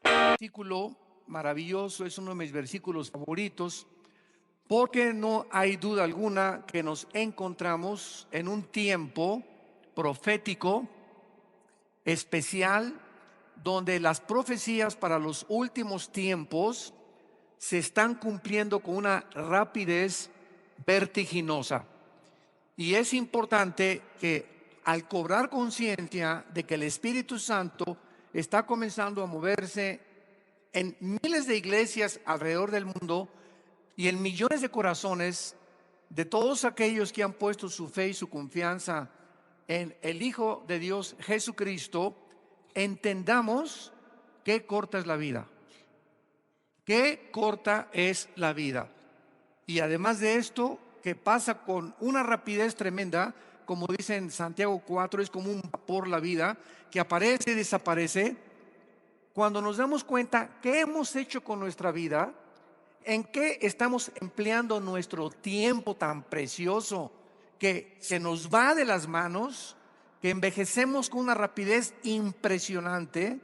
Versículo maravilloso, es uno de mis versículos favoritos, porque no hay duda alguna que nos encontramos en un tiempo profético especial, donde las profecías para los últimos tiempos se están cumpliendo con una rapidez vertiginosa. Y es importante que al cobrar conciencia de que el Espíritu Santo está comenzando a moverse en miles de iglesias alrededor del mundo y en millones de corazones de todos aquellos que han puesto su fe y su confianza en el Hijo de Dios Jesucristo, entendamos qué corta es la vida. Qué corta es la vida. Y además de esto, que pasa con una rapidez tremenda, como dice en Santiago 4, es como un vapor la vida, que aparece y desaparece. Cuando nos damos cuenta qué hemos hecho con nuestra vida, en qué estamos empleando nuestro tiempo tan precioso, que se nos va de las manos, que envejecemos con una rapidez impresionante.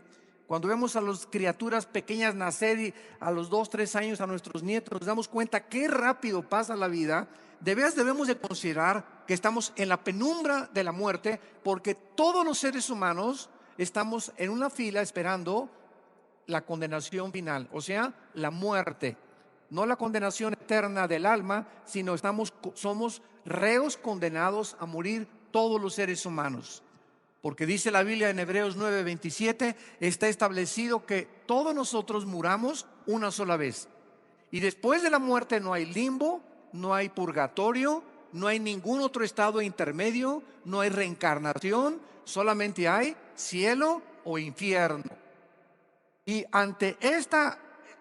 Cuando vemos a las criaturas pequeñas nacer y a los 2, 3 años a nuestros nietos, nos damos cuenta qué rápido pasa la vida. De veras debemos de considerar que estamos en la penumbra de la muerte, porque todos los seres humanos estamos en una fila esperando la condenación final, o sea, la muerte. No la condenación eterna del alma, sino somos reos condenados a morir todos los seres humanos. Porque dice la Biblia en Hebreos 9:27, está establecido que todos nosotros muramos una sola vez. Y después de la muerte no hay limbo, no hay purgatorio, no hay ningún otro estado intermedio, no hay reencarnación, solamente hay cielo o infierno. Y ante esta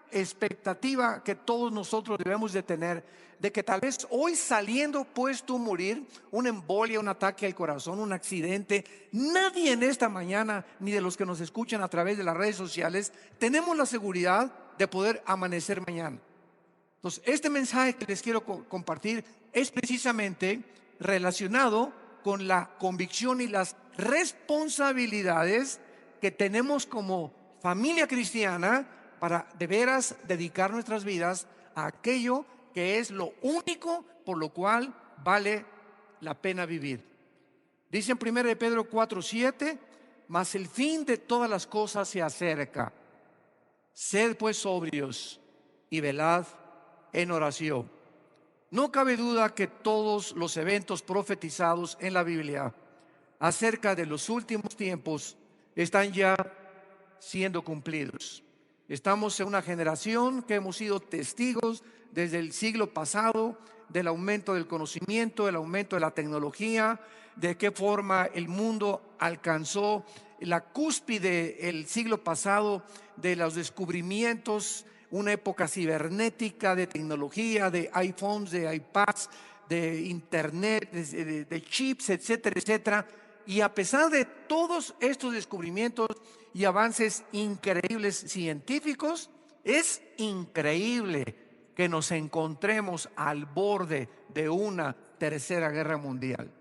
expectativa que todos nosotros debemos de tener, de que tal vez hoy saliendo puedes tú morir, una embolia, un ataque al corazón, un accidente, nadie en esta mañana, ni de los que nos escuchan a través de las redes sociales, tenemos la seguridad de poder amanecer mañana. Entonces, este mensaje que les quiero compartir es precisamente relacionado con la convicción y las responsabilidades que tenemos como familia cristiana para de veras dedicar nuestras vidas a aquello que es lo único por lo cual vale la pena vivir. Dice en 1 de Pedro 4:7, mas el fin de todas las cosas se acerca. Sed pues sobrios y velad en oración. No cabe duda que todos los eventos profetizados en la Biblia acerca de los últimos tiempos están ya siendo cumplidos. Estamos en una generación que hemos sido testigos desde el siglo pasado del aumento del conocimiento, del aumento de la tecnología, de qué forma el mundo alcanzó la cúspide el siglo pasado de los descubrimientos, una época cibernética de tecnología, de iPhones, de iPads, de internet, de chips, etcétera, etcétera. Y a pesar de todos estos descubrimientos y avances increíbles científicos, es increíble que nos encontremos al borde de una tercera guerra mundial,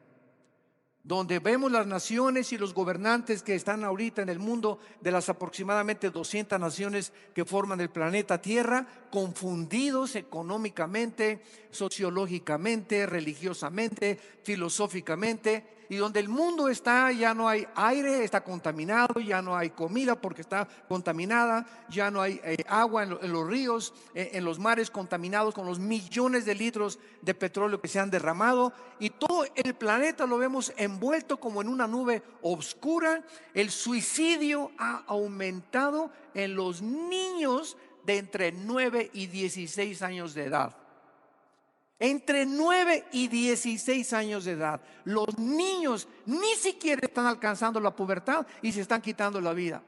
donde vemos las naciones y los gobernantes que están ahorita en el mundo, de las aproximadamente 200 naciones que forman el planeta Tierra, confundidos económicamente, sociológicamente, religiosamente, filosóficamente, y donde el mundo está, ya no hay aire, está contaminado, ya no hay comida porque está contaminada, ya no hay agua en los ríos, en los mares contaminados con los millones de litros de petróleo que se han derramado, y todo el planeta lo vemos envuelto como en una nube oscura. El suicidio ha aumentado en los niños de entre 9 y 16 años de edad. Entre 9 y 16 años de edad, los niños ni siquiera están alcanzando la pubertad y se están quitando la vida.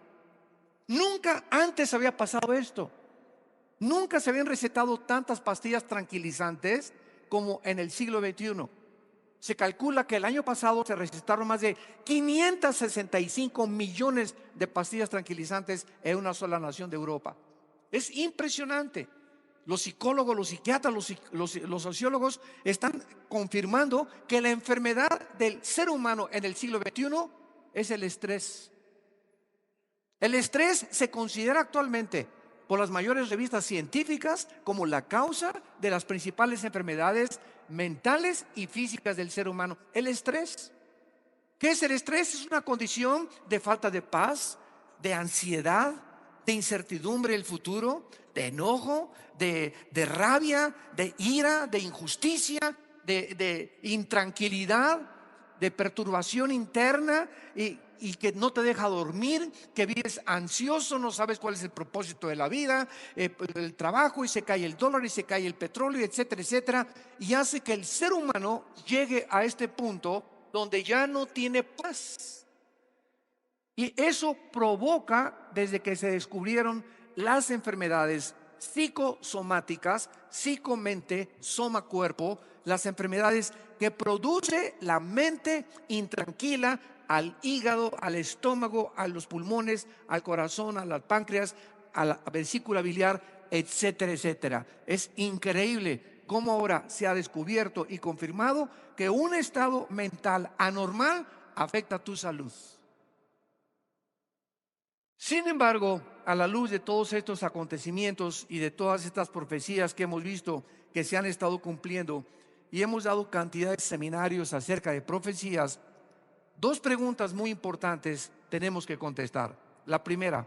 Nunca antes había pasado esto. Nunca se habían recetado tantas pastillas tranquilizantes como en el siglo XXI. Se calcula que el año pasado se recetaron más de 565 millones de pastillas tranquilizantes en una sola nación de Europa. Es impresionante. Los psicólogos, los psiquiatras, los sociólogos están confirmando que la enfermedad del ser humano en el siglo XXI es el estrés. El estrés se considera actualmente por las mayores revistas científicas como la causa de las principales enfermedades mentales y físicas del ser humano. El estrés. ¿Qué es el estrés? Es una condición de falta de paz, de ansiedad, de incertidumbre del futuro, de enojo, de rabia, de ira, de injusticia, de intranquilidad, de perturbación interna y que no te deja dormir, que vives ansioso, no sabes cuál es el propósito de la vida, el trabajo, y se cae el dólar y se cae el petróleo, etcétera, etcétera, y hace que el ser humano llegue a este punto donde ya no tiene paz. Y eso provoca, desde que se descubrieron las enfermedades psicosomáticas, psicomente, soma cuerpo, las enfermedades que produce la mente intranquila al hígado, al estómago, a los pulmones, al corazón, al páncreas, a la vesícula biliar, etcétera, etcétera. Es increíble cómo ahora se ha descubierto y confirmado que un estado mental anormal afecta a tu salud. Sin embargo, a la luz de todos estos acontecimientos y de todas estas profecías que hemos visto que se han estado cumpliendo, y hemos dado cantidad de seminarios acerca de profecías, dos preguntas muy importantes tenemos que contestar. La primera: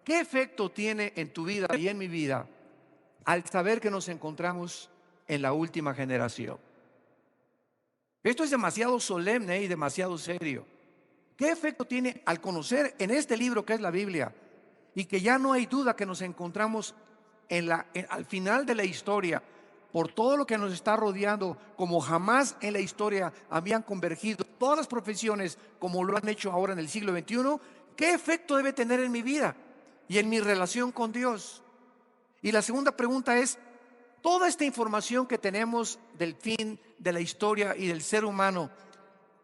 ¿qué efecto tiene en tu vida y en mi vida al saber que nos encontramos en la última generación? Esto es demasiado solemne y demasiado serio. ¿Qué efecto tiene al conocer en este libro que es la Biblia, y que ya no hay duda que nos encontramos al final de la historia, por todo lo que nos está rodeando, como jamás en la historia habían convergido todas las profesiones como lo han hecho ahora en el siglo XXI? ¿Qué efecto debe tener en mi vida y en mi relación con Dios? Y la segunda pregunta es: toda esta información que tenemos del fin de la historia y del ser humano,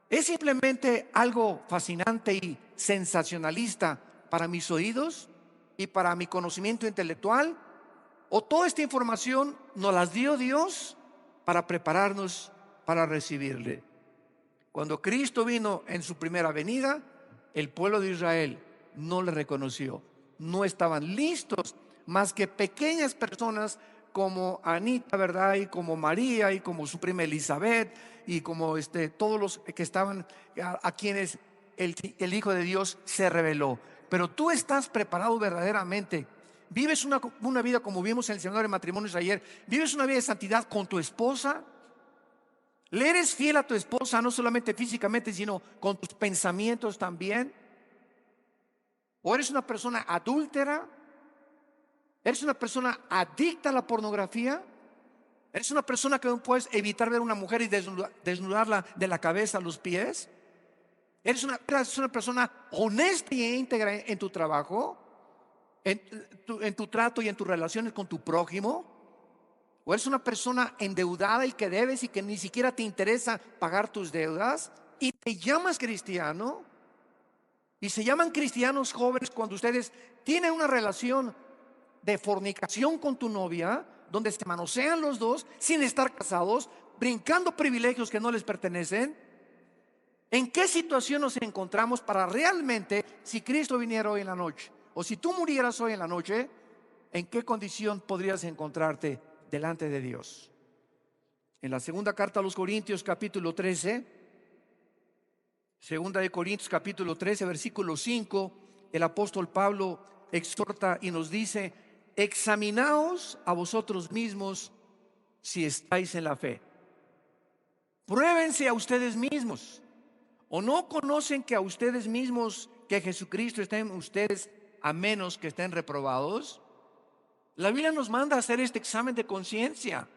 ¿es simplemente algo fascinante y sensacionalista para mis oídos y para mi conocimiento intelectual? ¿O toda esta información nos las dio Dios para prepararnos para recibirle? Cuando Cristo vino en su primera venida, el pueblo de Israel no le reconoció. No estaban listos, más que pequeñas personas como Anita, ¿verdad? Y como María, y como su prima Elizabeth, y como todos los que estaban, a quienes el Hijo de Dios se reveló. Pero tú estás preparado verdaderamente. Vives una vida, como vimos en el seminario de matrimonios ayer, vives una vida de santidad con tu esposa. ¿Le eres fiel a tu esposa, no solamente físicamente, sino con tus pensamientos también? ¿O eres una persona adúltera? ¿Eres una persona adicta a la pornografía? ¿Eres una persona que no puedes evitar ver a una mujer y desnudarla de la cabeza a los pies? ¿Eres una persona honesta y íntegra en tu trabajo, en tu trato y en tus relaciones con tu prójimo? ¿O eres una persona endeudada y que debes y que ni siquiera te interesa pagar tus deudas y te llamas cristiano? Y se llaman cristianos jóvenes cuando ustedes tienen una relación de fornicación con tu novia, donde se manosean los dos sin estar casados, brincando privilegios que no les pertenecen. ¿En qué situación nos encontramos para realmente, si Cristo viniera hoy en la noche, o si tú murieras hoy en la noche, en qué condición podrías encontrarte delante de Dios? En la segunda carta a los Corintios, capítulo 13, segunda de Corintios, capítulo 13, versículo 5, el apóstol Pablo exhorta y nos dice: examinaos a vosotros mismos si estáis en la fe. Pruébense a ustedes mismos. ¿O no conocen que a ustedes mismos que Jesucristo está en ustedes, a menos que estén reprobados? La Biblia nos manda a hacer este examen de conciencia,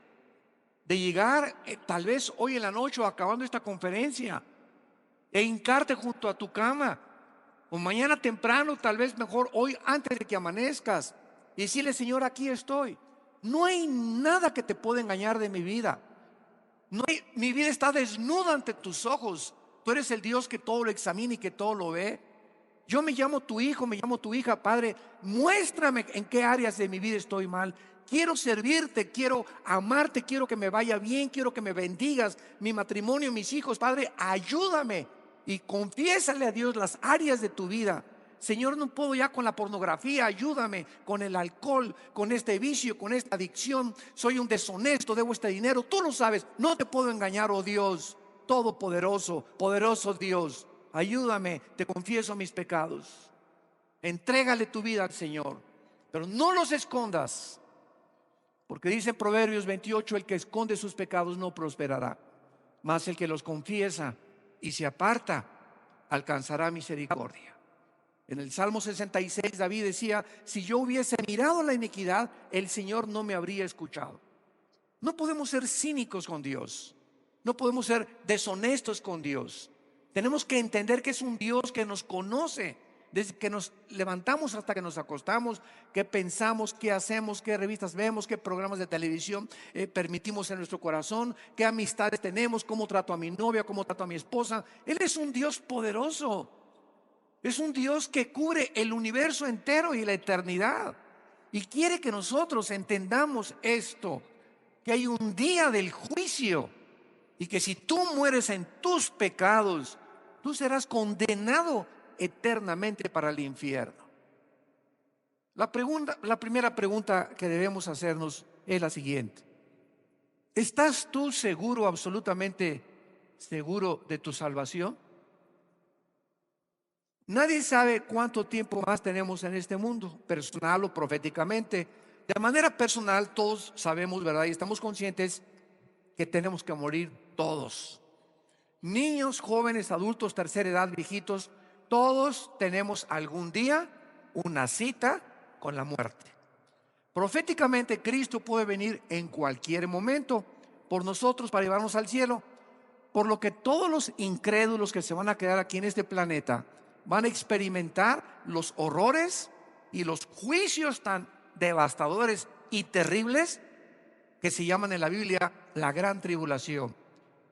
de llegar tal vez hoy en la noche o acabando esta conferencia, e hincarte junto a tu cama, o mañana temprano, tal vez mejor hoy antes de que amanezcas, y decirle: Señor, aquí estoy. No hay nada que te pueda engañar de mi vida. Mi vida está desnuda ante tus ojos. Tú eres el Dios que todo lo examina y que todo lo ve. Yo me llamo tu hijo, me llamo tu hija. Padre, muéstrame en qué áreas de mi vida estoy mal quiero servirte, quiero amarte, quiero que me vaya bien, quiero que me bendigas, mi matrimonio, mis hijos. Padre, ayúdame. Y confiésale a Dios las áreas de tu vida. Señor, no puedo ya con la pornografía, ayúdame con el alcohol, con este vicio, con esta adicción. Soy un deshonesto, debo este dinero. Tú lo sabes, no te puedo engañar, oh Dios todopoderoso, poderoso Dios. Ayúdame, te confieso mis pecados. Entrégale tu vida al Señor, pero no los escondas, porque dice en Proverbios 28: el que esconde sus pecados no prosperará, mas el que los confiesa y se aparta alcanzará misericordia. En el Salmo 66 David decía: si yo hubiese mirado la iniquidad, el Señor no me habría escuchado. No podemos ser cínicos con Dios, no podemos ser deshonestos con Dios. Tenemos que entender que es un Dios que nos conoce desde que nos levantamos hasta que nos acostamos, qué pensamos, qué hacemos, qué revistas vemos, qué programas de televisión permitimos en nuestro corazón, qué amistades tenemos, cómo trato a mi novia, cómo trato a mi esposa. Él es un Dios poderoso, es un Dios que cubre el universo entero y la eternidad, y quiere que nosotros entendamos esto, que hay un día del juicio, y que si tú mueres en tus pecados, tú serás condenado eternamente para el infierno. La primera pregunta que debemos hacernos es la siguiente: ¿estás tú seguro, absolutamente seguro de tu salvación? Nadie sabe cuánto tiempo más tenemos en este mundo, personal o proféticamente. De manera personal, todos sabemos, ¿verdad? Y estamos conscientes que tenemos que morir todos. Niños, jóvenes, adultos, tercera edad, viejitos, todos tenemos algún día una cita con la muerte. Proféticamente, Cristo puede venir en cualquier momento por nosotros para llevarnos al cielo, por lo que todos los incrédulos que se van a quedar aquí en este planeta van a experimentar los horrores y los juicios tan devastadores y terribles que se llaman en la Biblia la gran tribulación,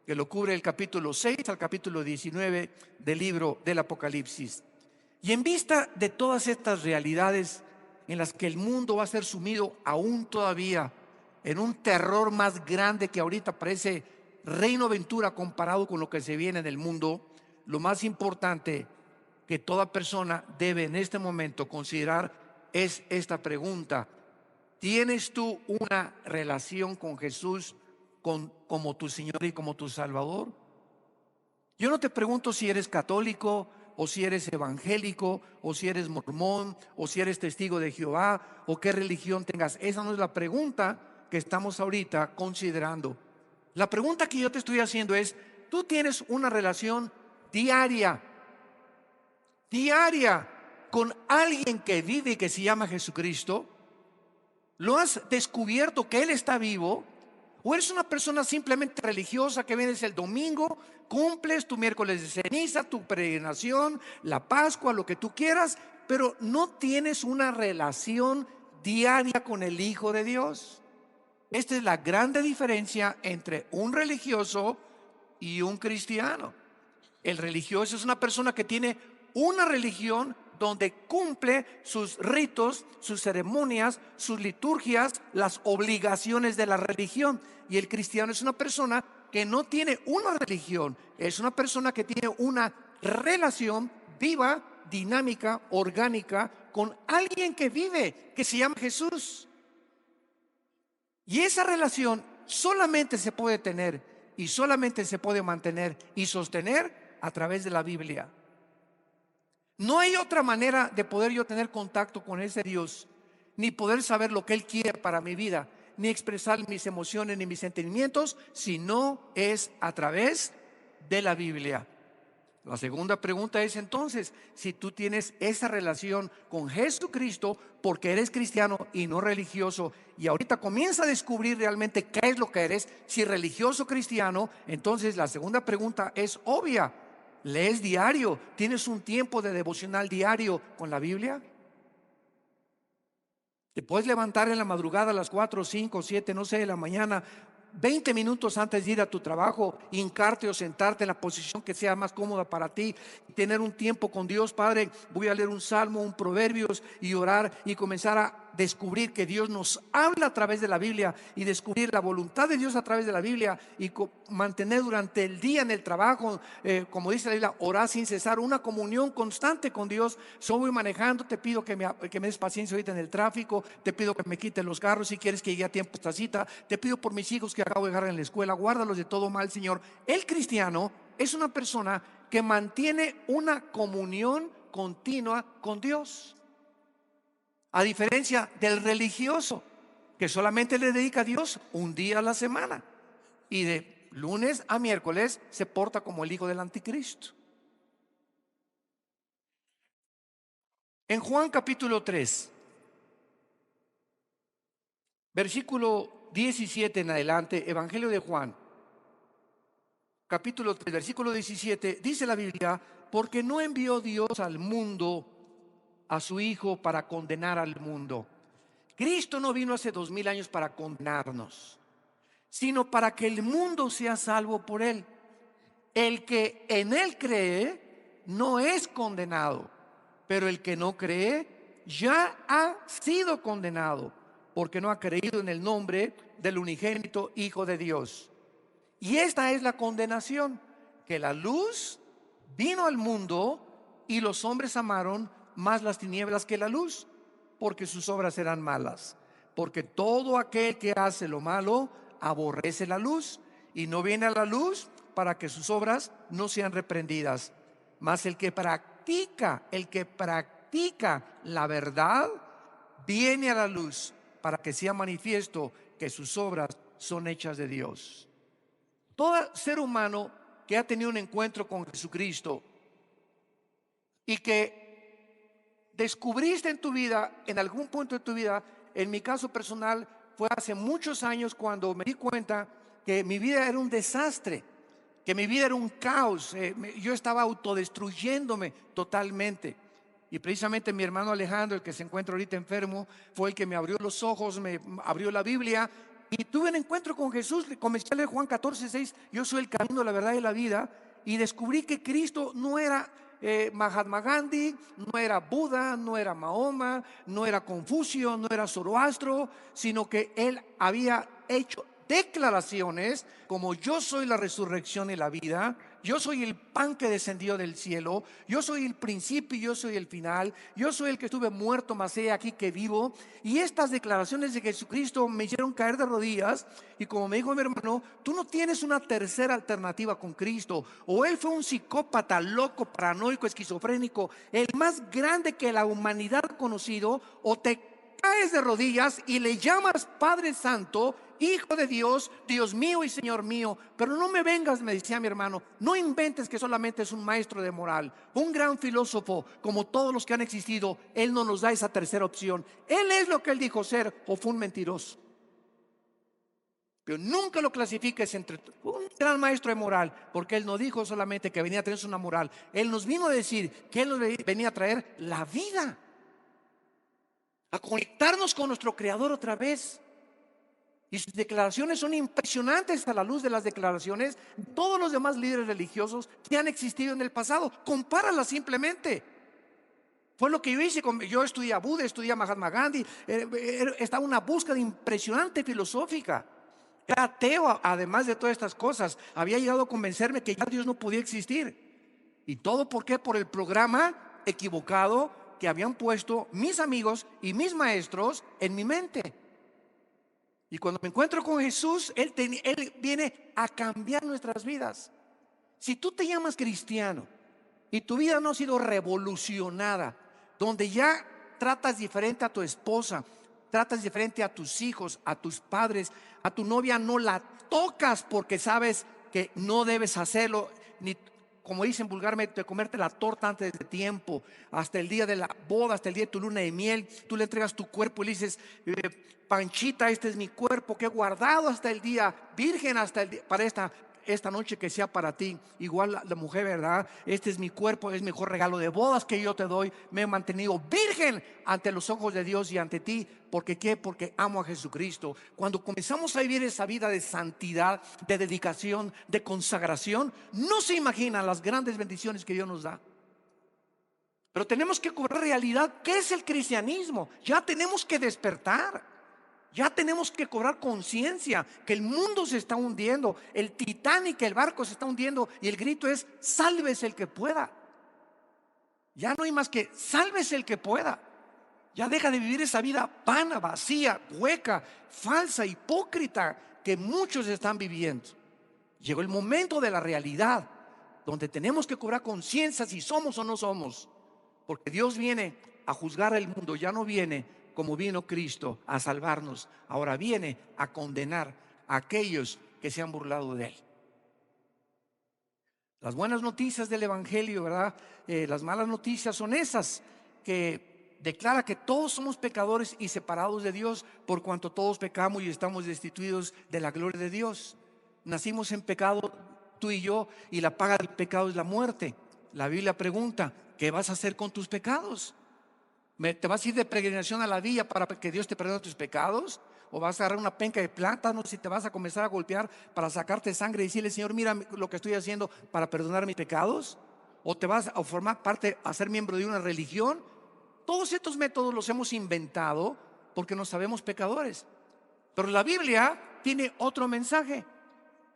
que lo cubre el capítulo 6 al capítulo 19 del libro del Apocalipsis. Y en vista de todas estas realidades en las que el mundo va a ser sumido aún todavía en un terror más grande que ahorita parece reino aventura comparado con lo que se viene en el mundo, lo más importante que toda persona debe en este momento considerar es esta pregunta: ¿tienes tú una relación con Jesús como tu Señor y como tu Salvador? Yo no te pregunto si eres católico, o si eres evangélico, o si eres mormón, o si eres testigo de Jehová, o qué religión tengas. Esa no es la pregunta que estamos ahorita considerando. La pregunta que yo te estoy haciendo es: ¿tú tienes una relación diaria con alguien que vive y que se llama Jesucristo? ¿Lo has descubierto que Él está vivo? ¿O eres una persona simplemente religiosa que vienes el domingo, cumples tu miércoles de ceniza, tu peregrinación, la Pascua, lo que tú quieras, pero no tienes una relación diaria con el Hijo de Dios? Esta es la grande diferencia entre un religioso y un cristiano. El religioso es una persona que tiene una religión donde cumple sus ritos, sus ceremonias, sus liturgias, las obligaciones de la religión. Y el cristiano es una persona que no tiene una religión, es una persona que tiene una relación viva, dinámica, orgánica con alguien que vive, que se llama Jesús. Y esa relación solamente se puede tener y solamente se puede mantener y sostener a través de la Biblia. No hay otra manera de poder yo tener contacto con ese Dios, ni poder saber lo que Él quiere para mi vida, ni expresar mis emociones ni mis sentimientos, si no es a través de la Biblia. La segunda pregunta es entonces: si tú tienes esa relación con Jesucristo porque eres cristiano y no religioso, y ahorita comienza a descubrir realmente qué es lo que eres, si religioso o cristiano, entonces la segunda pregunta es obvia: ¿lees diario? ¿Tienes un tiempo de devocional diario con la Biblia? Te puedes levantar en la madrugada a las 4, 5, 7, no sé, de la mañana, 20 minutos antes de ir a tu trabajo, hincarte o sentarte en la posición que sea más cómoda para ti, tener un tiempo con Dios. Padre, voy a leer un salmo, un proverbios, y orar y comenzar a descubrir que Dios nos habla a través de la Biblia y descubrir la voluntad de Dios a través de la Biblia y mantener durante el día en el trabajo, como dice la Biblia, orar sin cesar, una comunión constante con Dios. Si voy manejando, te pido que me des paciencia ahorita en el tráfico, te pido que me quites los carros si quieres que llegue a tiempo esta cita, te pido por mis hijos que acabo de dejar en la escuela, guárdalos de todo mal, Señor. El cristiano es una persona que mantiene una comunión continua con Dios, a diferencia del religioso que solamente le dedica a Dios un día a la semana y de lunes a miércoles se porta como el hijo del anticristo. En Juan capítulo 3, versículo 17 en adelante, Evangelio de Juan, capítulo 3, versículo 17, dice la Biblia: porque no envió Dios al mundo a su Hijo para condenar al mundo. Cristo no vino hace 2000 años para condenarnos, sino para que el mundo sea salvo por Él. El que en Él cree no es condenado, pero el que no cree ya ha sido condenado, porque no ha creído en el nombre del unigénito Hijo de Dios. Y esta es la condenación, que la luz vino al mundo y los hombres amaron más las tinieblas que la luz, porque sus obras eran malas. Porque todo aquel que hace lo malo aborrece la luz y no viene a la luz para que sus obras no sean reprendidas. Mas el que practica la verdad viene a la luz para que sea manifiesto que sus obras son hechas de Dios. Todo ser humano que ha tenido un encuentro con Jesucristo y que descubriste en tu vida, en algún punto de tu vida, en mi caso personal fue hace muchos años cuando me di cuenta que mi vida era un desastre, que mi vida era un caos, yo estaba autodestruyéndome totalmente. Y precisamente mi hermano Alejandro, el que se encuentra ahorita enfermo, fue el que me abrió los ojos, me abrió la Biblia y tuve un encuentro con Jesús. Comencé a leer Juan 14:6, yo soy el camino, la verdad y la vida, y descubrí que Cristo no era Mahatma Gandhi, no era Buda, no era Mahoma, no era Confucio, no era Zoroastro, sino que Él había hecho declaraciones como: yo soy la resurrección y la vida, yo soy el pan que descendió del cielo, yo soy el principio y yo soy el final, yo soy el que estuve muerto, mas he aquí que vivo. Y estas declaraciones de Jesucristo me hicieron caer de rodillas. Y como me dijo mi hermano, tú no tienes una tercera alternativa con Cristo. O Él fue un psicópata, loco, paranoico, esquizofrénico, el más grande que la humanidad ha conocido, o te caes de rodillas y le llamas Padre Santo, Hijo de Dios, Dios mío y Señor mío. Pero no me vengas, me decía mi hermano, no inventes que solamente es un maestro de moral, un gran filósofo como todos los que han existido. Él no nos da esa tercera opción. Él es lo que Él dijo ser, o fue un mentiroso. Pero nunca lo clasifiques entre un gran maestro de moral, porque Él no dijo solamente que venía a tener una moral. Él nos vino a decir que Él nos venía a traer la vida, a conectarnos con nuestro Creador otra vez. Y sus declaraciones son impresionantes a la luz de las declaraciones de todos los demás líderes religiosos que han existido en el pasado. Compáralas simplemente. Fue lo que yo hice. Yo estudié a Buda, estudié a Mahatma Gandhi. Estaba una búsqueda impresionante filosófica. Era ateo, además de todas estas cosas. Había llegado a convencerme que ya Dios no podía existir. ¿Y todo por qué? Por el programa equivocado que habían puesto mis amigos y mis maestros en mi mente. Y cuando me encuentro con Jesús, Él viene a cambiar nuestras vidas. Si tú te llamas cristiano y tu vida no ha sido revolucionada, donde ya tratas diferente a tu esposa, tratas diferente a tus hijos, a tus padres, a tu novia no la tocas porque sabes que no debes hacerlo, ni, como dicen vulgarmente, comerte la torta antes de tiempo, hasta el día de la boda, hasta el día de tu luna de miel, tú le entregas tu cuerpo y le dices: Panchita, este es mi cuerpo que he guardado hasta el día, virgen hasta el día, para esta noche que sea para ti. Igual la mujer, ¿verdad? Este es mi cuerpo, es el mejor regalo de bodas que yo te doy. Me he mantenido virgen ante los ojos de Dios y ante ti. ¿Por qué? Porque amo a Jesucristo. Cuando comenzamos a vivir esa vida de santidad, de dedicación, de consagración, no se imaginan las grandes bendiciones que Dios nos da. Pero tenemos que cobrar realidad. ¿Qué es el cristianismo? Ya tenemos que despertar. Ya tenemos que cobrar conciencia que el mundo se está hundiendo, el Titanic, el barco se está hundiendo, y el grito es: sálvese el que pueda. Ya no hay más que sálvese el que pueda. Ya deja de vivir esa vida vana, vacía, hueca, falsa, hipócrita que muchos están viviendo. Llegó el momento de la realidad, donde tenemos que cobrar conciencia si somos o no somos, porque Dios viene a juzgar al mundo. Ya no viene como vino Cristo a salvarnos, ahora viene a condenar a aquellos que se han burlado de Él. Las buenas noticias del Evangelio, ¿verdad? Las malas noticias son esas que declara que todos somos pecadores y separados de Dios, por cuanto todos pecamos y estamos destituidos de la gloria de Dios. Nacimos en pecado tú y yo, y la paga del pecado es la muerte. La Biblia pregunta: ¿qué vas a hacer con tus pecados? ¿Te vas a ir de peregrinación a la villa para que Dios te perdone tus pecados? ¿O vas a agarrar una penca de plátanos y te vas a comenzar a golpear para sacarte sangre y decirle: Señor, mira lo que estoy haciendo para perdonar mis pecados? ¿O te vas a formar parte, a ser miembro de una religión? Todos estos métodos los hemos inventado porque nos sabemos pecadores. Pero la Biblia tiene otro mensaje: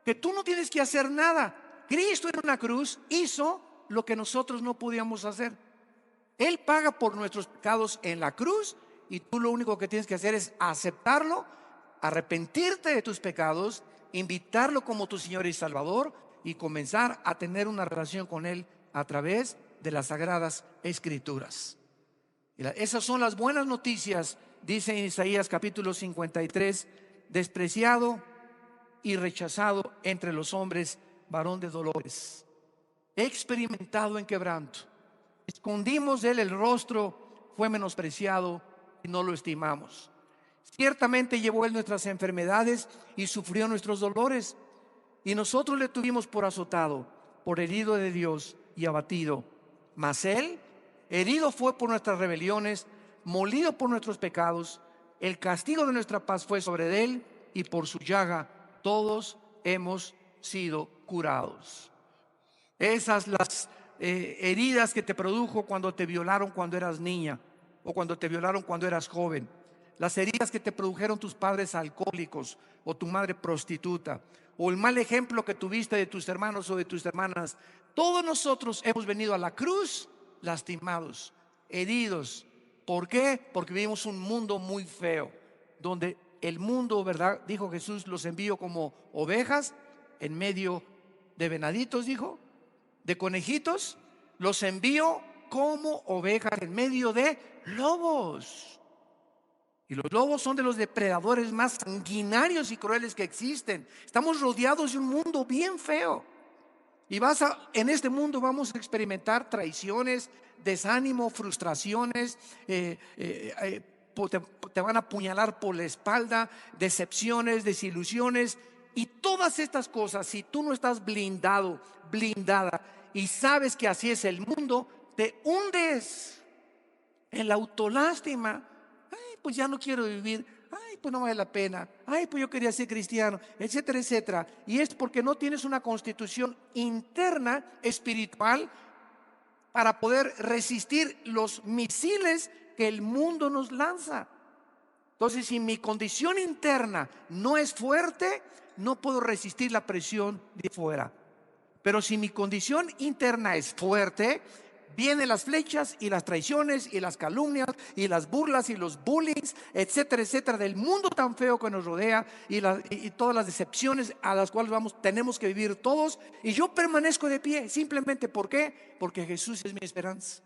que tú no tienes que hacer nada. Cristo en una cruz hizo lo que nosotros no podíamos hacer. Él paga por nuestros pecados en la cruz, y tú lo único que tienes que hacer es aceptarlo, arrepentirte de tus pecados, invitarlo como tu Señor y Salvador, y comenzar a tener una relación con Él a través de las Sagradas Escrituras. Esas son las buenas noticias. Dice en Isaías capítulo 53: despreciado y rechazado entre los hombres, varón de dolores, experimentado en quebranto. Escondimos de Él el rostro, fue menospreciado y no lo estimamos. Ciertamente llevó Él nuestras enfermedades y sufrió nuestros dolores, y nosotros le tuvimos por azotado, por herido de Dios y abatido. Mas Él herido fue por nuestras rebeliones, molido por nuestros pecados. El castigo de nuestra paz fue sobre Él, y por su llaga todos hemos sido curados. Esas las heridas que te produjo cuando te violaron cuando eras niña, o cuando te violaron cuando eras joven. Las heridas que te produjeron tus padres alcohólicos, o tu madre prostituta, o el mal ejemplo que tuviste de tus hermanos o de tus hermanas. Todos nosotros hemos venido a la cruz lastimados, heridos. ¿Por qué? Porque vivimos un mundo muy feo, donde el mundo, ¿verdad?, dijo Jesús, los envío como ovejas en medio de venaditos, dijo, de conejitos. Los envío como ovejas en medio de lobos. Y los lobos son de los depredadores más sanguinarios y crueles que existen. Estamos rodeados de un mundo bien feo. Y en este mundo vamos a experimentar traiciones, desánimo, frustraciones, te van a apuñalar por la espalda, decepciones, desilusiones. Y todas estas cosas, si tú no estás blindado, blindada, y sabes que así es el mundo, te hundes en la autolástima. Ay, pues ya no quiero vivir. Ay, pues no vale la pena. Ay, pues yo quería ser cristiano, etcétera, etcétera. Y es porque no tienes una constitución interna espiritual para poder resistir los misiles que el mundo nos lanza. Entonces, si mi condición interna no es fuerte, no puedo resistir la presión de fuera. Pero si mi condición interna es fuerte, vienen las flechas y las traiciones y las calumnias y las burlas y los bullings, etcétera, etcétera, del mundo tan feo que nos rodea, y todas las decepciones a las cuales tenemos que vivir todos. Y yo permanezco de pie, simplemente ¿por qué? Porque Jesús es mi esperanza.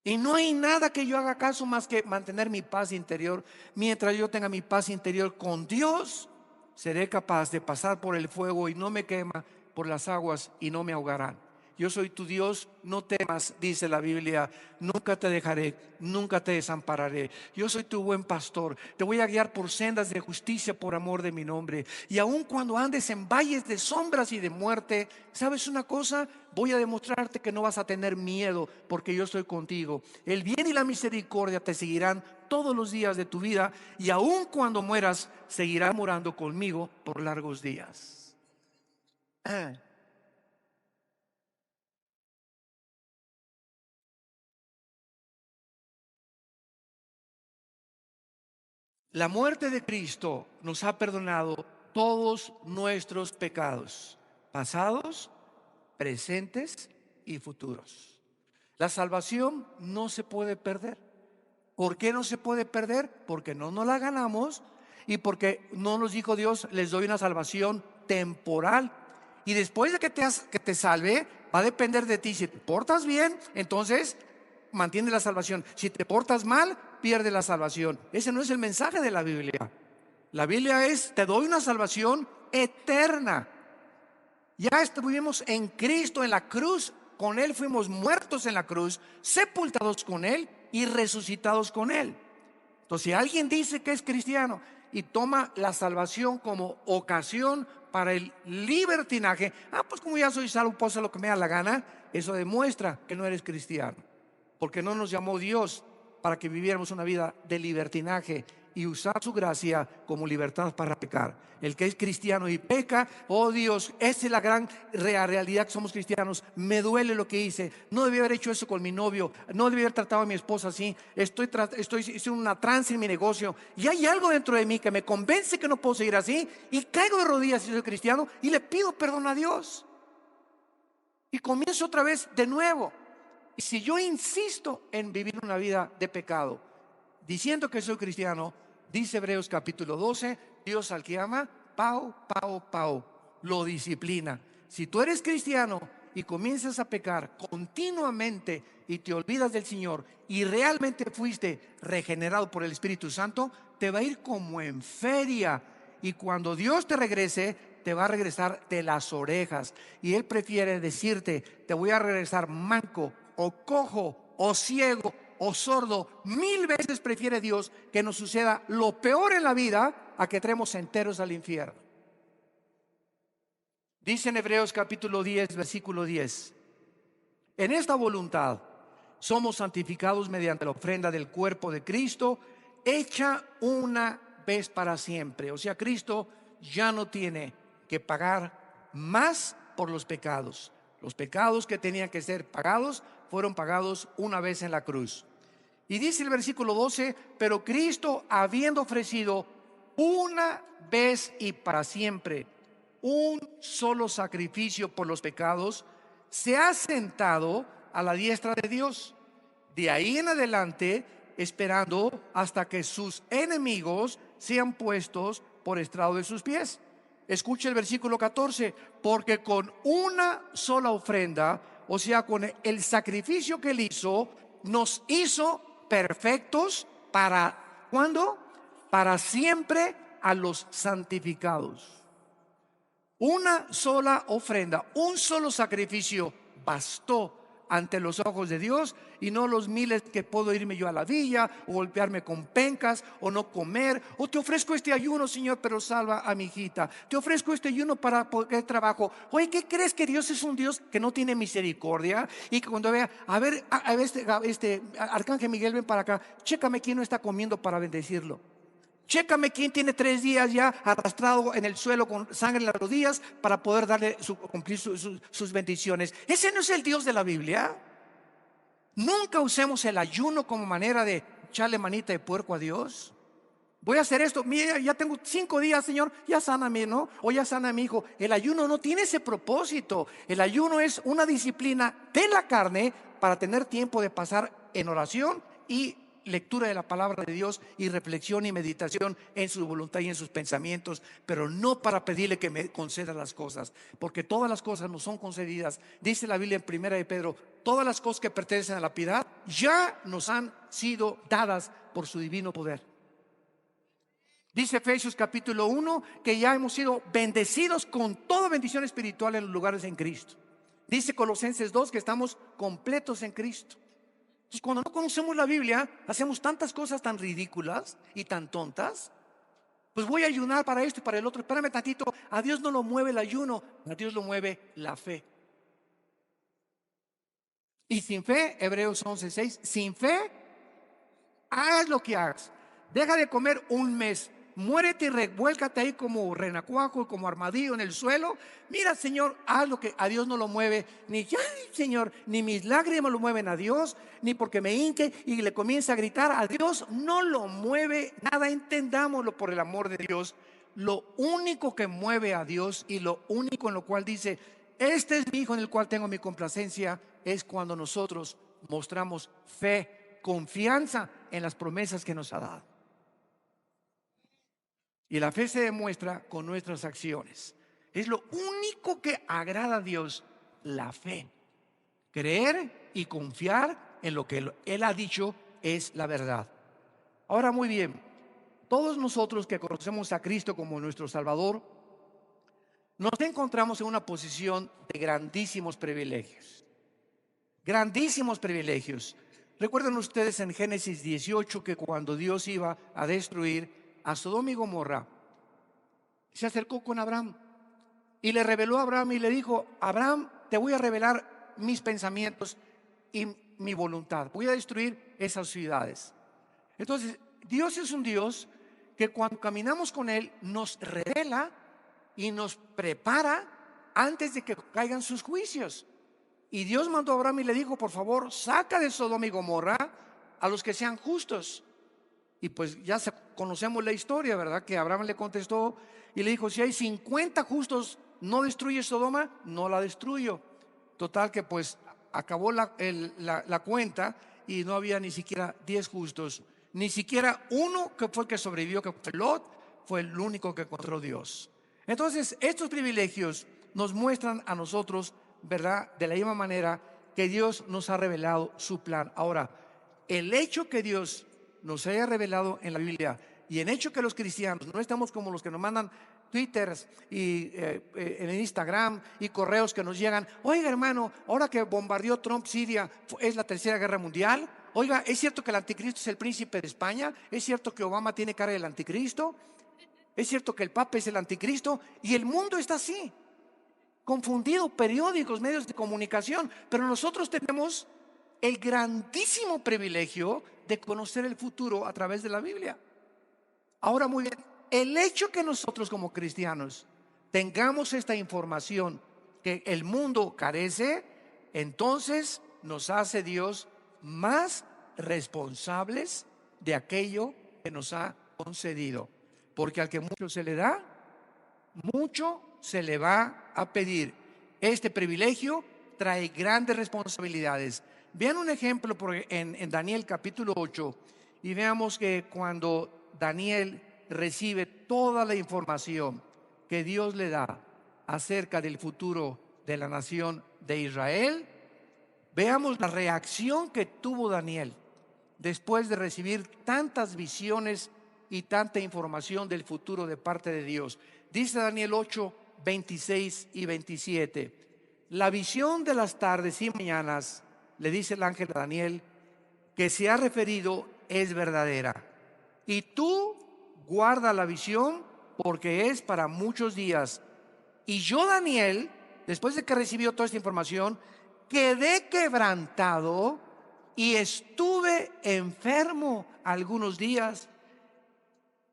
Y no hay nada que yo haga caso más que mantener mi paz interior. Mientras yo tenga mi paz interior con Dios, seré capaz de pasar por el fuego y no me quema, por las aguas y no me ahogarán. Yo soy tu Dios, no temas, dice la Biblia. Nunca te dejaré, nunca te desampararé. Yo soy tu buen pastor. Te voy a guiar por sendas de justicia por amor de mi nombre. Y aun cuando andes en valles de sombras y de muerte, ¿sabes una cosa? Voy a demostrarte que no vas a tener miedo, porque yo estoy contigo. El bien y la misericordia te seguirán todos los días de tu vida, y aun cuando mueras, seguirás morando conmigo por largos días. La muerte de Cristo nos ha perdonado todos nuestros pecados, pasados, presentes y futuros. La salvación no se puede perder. ¿Por qué no se puede perder? Porque no nos la ganamos y porque no nos dijo Dios, les doy una salvación temporal. Y después de que te salve, va a depender de ti. Si te portas bien, entonces mantiene la salvación. Si te portas mal, pierde la salvación. Ese no es el mensaje de la Biblia. La Biblia es, te doy una salvación eterna. Ya estuvimos en Cristo en la cruz, con Él fuimos muertos en la cruz, sepultados con Él y resucitados con Él. Entonces, si alguien dice que es cristiano y toma la salvación como ocasión para el libertinaje, pues como ya soy salvo, puedo hacer lo que me da la gana, eso demuestra que no eres cristiano, porque no nos llamó Dios para que viviéramos una vida de libertinaje y usar su gracia como libertad para pecar. El que es cristiano y peca, oh Dios, esa es la gran realidad que somos cristianos. Me duele lo que hice, no debí haber hecho eso con mi novio, no debí haber tratado a mi esposa así, estoy haciendo una trance en mi negocio y hay algo dentro de mí que me convence que no puedo seguir así, y caigo de rodillas si soy cristiano y le pido perdón a Dios y comienzo otra vez de nuevo. Y si yo insisto en vivir una vida de pecado, diciendo que soy cristiano, dice Hebreos capítulo 12, Dios al que ama, pau, lo disciplina. Si tú eres cristiano y comienzas a pecar continuamente y te olvidas del Señor y realmente fuiste regenerado por el Espíritu Santo, te va a ir como en feria. Y cuando Dios te regrese, te va a regresar de las orejas. Y Él prefiere decirte, te voy a regresar manco o cojo o ciego o sordo. 1000 veces prefiere Dios que nos suceda lo peor en la vida a que entremos enteros al infierno. Dice en Hebreos capítulo 10, versículo 10: en esta voluntad somos santificados mediante la ofrenda del cuerpo de Cristo, hecha una vez para siempre. O sea, Cristo ya no tiene que pagar más por los pecados. Los pecados que tenían que ser pagados fueron pagados una vez en la cruz. Y dice el versículo 12: pero Cristo, habiendo ofrecido una vez y para siempre un solo sacrificio por los pecados, se ha sentado a la diestra de Dios. De ahí en adelante, esperando hasta que sus enemigos sean puestos por estrado de sus pies. Escuche el versículo 14: porque con una sola ofrenda, o sea, con el sacrificio que Él hizo, nos hizo perfectos para, ¿cuándo? Para siempre a los santificados. Una sola ofrenda, un solo sacrificio bastó ante los ojos de Dios, y no los miles que puedo irme yo a la villa o golpearme con pencas o no comer. O te ofrezco este ayuno, Señor, pero salva a mi hijita. Te ofrezco este ayuno para poder trabajo. Oye, ¿qué crees? Que Dios es un Dios que no tiene misericordia, y que cuando vea, a ver, este Arcángel Miguel, ven para acá, chécame quién no está comiendo para bendecirlo. Chécame quién tiene 3 días ya arrastrado en el suelo con sangre en las rodillas para poder darle cumplir sus bendiciones. Ese no es el Dios de la Biblia. Nunca usemos el ayuno como manera de echarle manita de puerco a Dios. Voy a hacer esto, mira, ya tengo 5 días, Señor, ya sáname, ¿no? O ya sana a mi hijo. El ayuno no tiene ese propósito. El ayuno es una disciplina de la carne para tener tiempo de pasar en oración y lectura de la palabra de Dios y reflexión y meditación en su voluntad y en sus pensamientos, pero no para pedirle que me conceda las cosas, porque todas las cosas nos son concedidas. Dice la Biblia en Primera de Pedro: todas las cosas que pertenecen a la piedad ya nos han sido dadas por su divino poder. Dice Efesios capítulo 1 que ya hemos sido bendecidos con toda bendición espiritual en los lugares en Cristo. Dice Colosenses 2 que estamos completos en Cristo. Entonces, cuando no conocemos la Biblia, hacemos tantas cosas tan ridículas y tan tontas. Pues voy a ayunar para esto y para el otro. Espérame tantito, a Dios no lo mueve el ayuno, a Dios lo mueve la fe. Y sin fe, Hebreos 11:6, sin fe, hagas lo que hagas. Deja de comer un mes, muérete y revuélcate ahí como renacuajo, como armadillo en el suelo. Mira, Señor, haz lo que a Dios no lo mueve, ni ay, Señor, ni mis lágrimas lo mueven a Dios, ni porque me hinque y le comienza a gritar a Dios, no lo mueve nada. Entendámoslo, por el amor de Dios. Lo único que mueve a Dios y lo único en lo cual dice, este es mi hijo en el cual tengo mi complacencia, es cuando nosotros mostramos fe, confianza en las promesas que nos ha dado. Y la fe se demuestra con nuestras acciones. Es lo único que agrada a Dios, la fe. Creer y confiar en lo que Él ha dicho es la verdad. Ahora, muy bien, todos nosotros que conocemos a Cristo como nuestro Salvador, nos encontramos en una posición de grandísimos privilegios. Grandísimos privilegios. Recuerdan ustedes en Génesis 18 que cuando Dios iba a destruir a Sodoma y Gomorra, se acercó con Abraham y le reveló a Abraham y le dijo: Abraham, te voy a revelar mis pensamientos y mi voluntad. Voy a destruir esas ciudades. Entonces, Dios es un Dios que cuando caminamos con Él nos revela y nos prepara antes de que caigan sus juicios. Y Dios mandó a Abraham y le dijo: por favor, saca de Sodoma y Gomorra a los que sean justos. Y pues ya conocemos la historia, ¿verdad? Que Abraham le contestó y le dijo: si hay 50 justos, ¿no destruye Sodoma? No la destruyo. Total que pues acabó la cuenta y no había ni siquiera 10 justos. Ni siquiera uno, que fue el que sobrevivió, que fue Lot, fue el único que encontró Dios. Entonces, estos privilegios nos muestran a nosotros, ¿verdad?, de la misma manera que Dios nos ha revelado su plan. Ahora, el hecho que Dios nos haya revelado en la Biblia y en hecho que los cristianos no estamos como los que nos mandan twitters y en Instagram y correos que nos llegan: oiga, hermano, ahora que bombardeó Trump Siria, es la tercera guerra mundial. Oiga, ¿es cierto que el anticristo es el príncipe de España? ¿Es cierto que Obama tiene cara del anticristo? ¿Es cierto que el Papa es el anticristo? Y el mundo está así, confundido, periódicos, medios de comunicación. Pero nosotros tenemos el grandísimo privilegio de conocer el futuro a través de la Biblia. Ahora, muy bien, el hecho que nosotros como cristianos tengamos esta información que el mundo carece, entonces nos hace Dios más responsables de aquello que nos ha concedido. Porque al que mucho se le da, mucho se le va a pedir. Este privilegio trae grandes responsabilidades. Vean un ejemplo en Daniel capítulo 8 y veamos que cuando Daniel recibe toda la información que Dios le da acerca del futuro de la nación de Israel, veamos la reacción que tuvo Daniel después de recibir tantas visiones y tanta información del futuro de parte de Dios. Dice Daniel 8, 26 y 27. La visión de las tardes y mañanas, le dice el ángel a Daniel, que se ha referido es verdadera. Y tú guarda la visión porque es para muchos días. Y yo, Daniel, después de que recibió toda esta información, quedé quebrantado y estuve enfermo algunos días.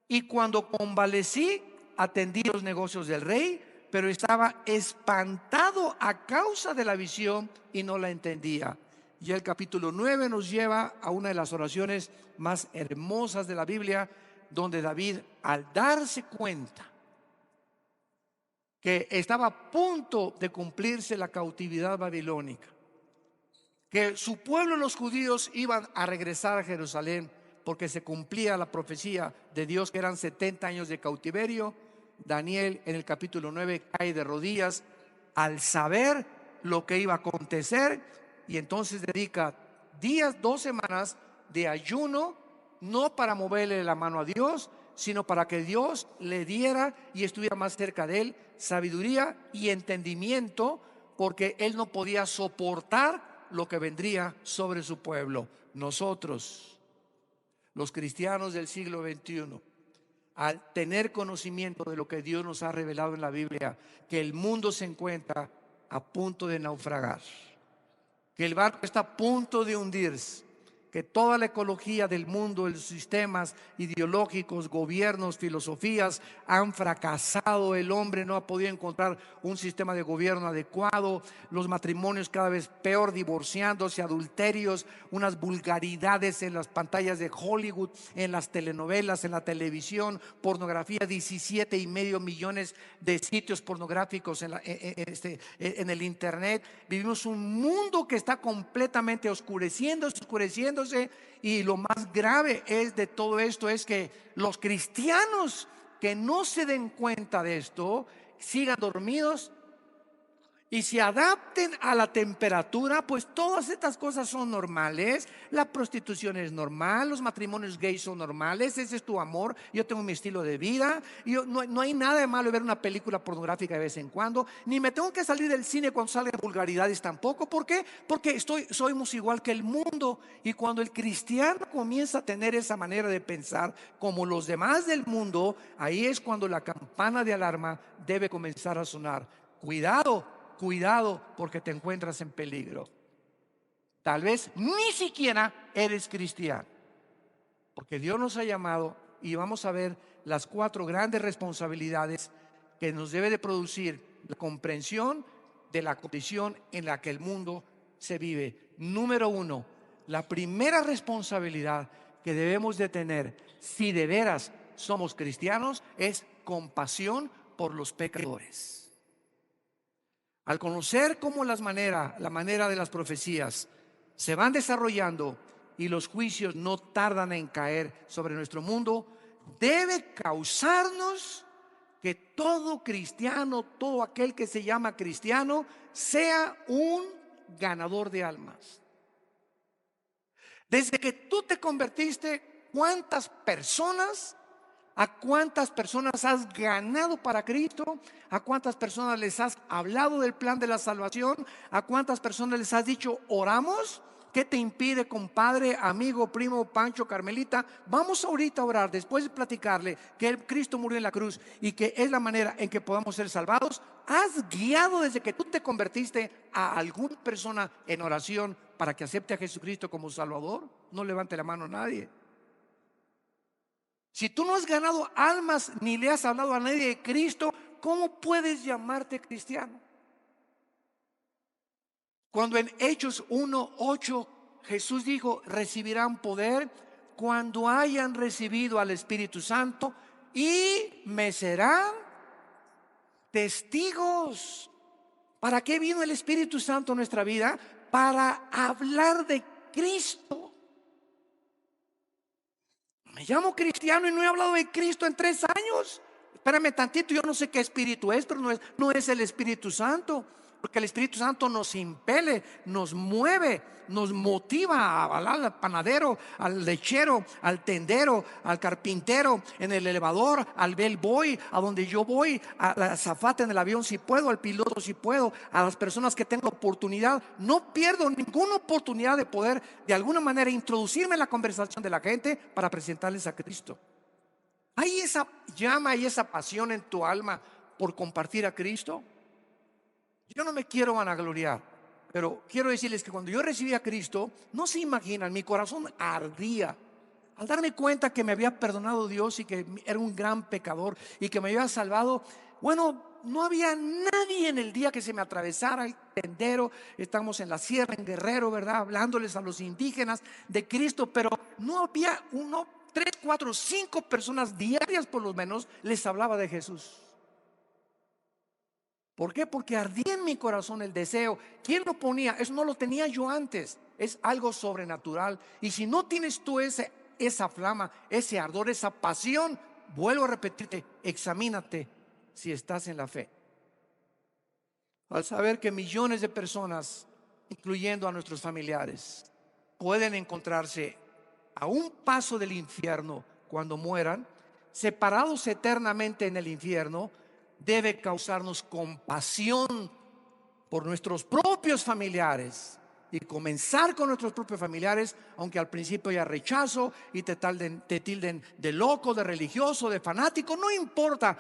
Y cuando convalecí, atendí los negocios del rey, pero estaba espantado a causa de la visión y no la entendía. Y el capítulo 9 nos lleva a una de las oraciones más hermosas de la Biblia, donde David, al darse cuenta que estaba a punto de cumplirse la cautividad babilónica, que su pueblo, los judíos, iban a regresar a Jerusalén porque se cumplía la profecía de Dios, que eran 70 años de cautiverio, Daniel en el capítulo 9 cae de rodillas al saber lo que iba a acontecer, y entonces dedica días, 2 semanas de ayuno, no para moverle la mano a Dios, sino para que Dios le diera y estuviera más cerca de él sabiduría y entendimiento, porque él no podía soportar lo que vendría sobre su pueblo. Nosotros, los cristianos del siglo XXI, al tener conocimiento de lo que Dios nos ha revelado en la Biblia, que el mundo se encuentra a punto de naufragar, que el barco está a punto de hundirse, que toda la ecología del mundo, los sistemas ideológicos, gobiernos, filosofías han fracasado. El hombre no ha podido encontrar un sistema de gobierno adecuado. Los matrimonios cada vez peor, divorciándose, adulterios, unas vulgaridades en las pantallas de Hollywood, en las telenovelas, en la televisión, pornografía, 17,5 millones de sitios pornográficos en el internet. Vivimos un mundo que está completamente oscureciéndose, y lo más grave de todo esto es que los cristianos que no se den cuenta de esto sigan dormidos y se adapten a la temperatura. Pues todas estas cosas son normales. La prostitución es normal, los matrimonios gays son normales. Ese es tu amor, yo tengo mi estilo de vida. No hay nada de malo en ver una película pornográfica de vez en cuando. Ni me tengo que salir del cine cuando salgan vulgaridades tampoco. ¿Por qué? Porque somos igual que el mundo. Y cuando el cristiano comienza a tener esa manera de pensar como los demás del mundo, ahí es cuando la campana de alarma debe comenzar a sonar. Cuidado, porque te encuentras en peligro. Tal vez ni siquiera eres cristiano, porque Dios nos ha llamado, y vamos a ver las 4 grandes responsabilidades que nos debe de producir la comprensión de la condición en la que el mundo se vive. Número 1, la primera responsabilidad que debemos de tener, si de veras somos cristianos, es compasión por los pecadores. Al conocer cómo la manera de las profecías se van desarrollando y los juicios no tardan en caer sobre nuestro mundo, debe causarnos que todo cristiano, todo aquel que se llama cristiano, sea un ganador de almas. Desde que tú te convertiste, ¿a cuántas personas has ganado para Cristo? ¿A cuántas personas les has hablado del plan de la salvación? ¿A cuántas personas les has dicho oramos? ¿Qué te impide, compadre, amigo, primo, Pancho, Carmelita? Vamos ahorita a orar, después de platicarle que Cristo murió en la cruz y que es la manera en que podamos ser salvados. ¿Has guiado desde que tú te convertiste a alguna persona en oración para que acepte a Jesucristo como Salvador? No levante la mano nadie. Si tú no has ganado almas ni le has hablado a nadie de Cristo, ¿cómo puedes llamarte cristiano? Cuando en Hechos 1:8 Jesús dijo: recibirán poder cuando hayan recibido al Espíritu Santo y me serán testigos. ¿Para qué vino el Espíritu Santo a nuestra vida? Para hablar de Cristo. Me llamo cristiano y no he hablado de Cristo en 3 años. Espérame tantito, yo no sé qué espíritu es, pero no es el Espíritu Santo. Porque el Espíritu Santo nos impele, nos mueve, nos motiva al panadero, al lechero, al tendero, al carpintero, en el elevador, al bellboy, a donde yo voy, a la azafata en el avión si puedo, al piloto si puedo, a las personas que tengo oportunidad. No pierdo ninguna oportunidad de poder de alguna manera introducirme en la conversación de la gente para presentarles a Cristo. ¿Hay esa llama y esa pasión en tu alma por compartir a Cristo? Yo no me quiero vanagloriar, pero quiero decirles que cuando yo recibí a Cristo, no se imaginan, mi corazón ardía al darme cuenta que me había perdonado Dios y que era un gran pecador y que me había salvado. Bueno, no había nadie en el día que se me atravesara el tendero. Estamos en la sierra, en Guerrero, ¿verdad? Hablándoles a los indígenas de Cristo, pero no había 1, 3, 4, 5 personas diarias por lo menos les hablaba de Jesús. ¿Por qué? Porque ardía en mi corazón el deseo. ¿Quién lo ponía? Eso no lo tenía yo antes. Es algo sobrenatural. Y si no tienes tú esa flama, ese ardor, esa pasión, vuelvo a repetirte, examínate si estás en la fe. Al saber que millones de personas, incluyendo a nuestros familiares, pueden encontrarse a un paso del infierno cuando mueran, separados eternamente en el infierno, debe causarnos compasión por nuestros propios familiares y comenzar con nuestros propios familiares, aunque al principio haya rechazo y te tilden de loco, de religioso, de fanático. No importa,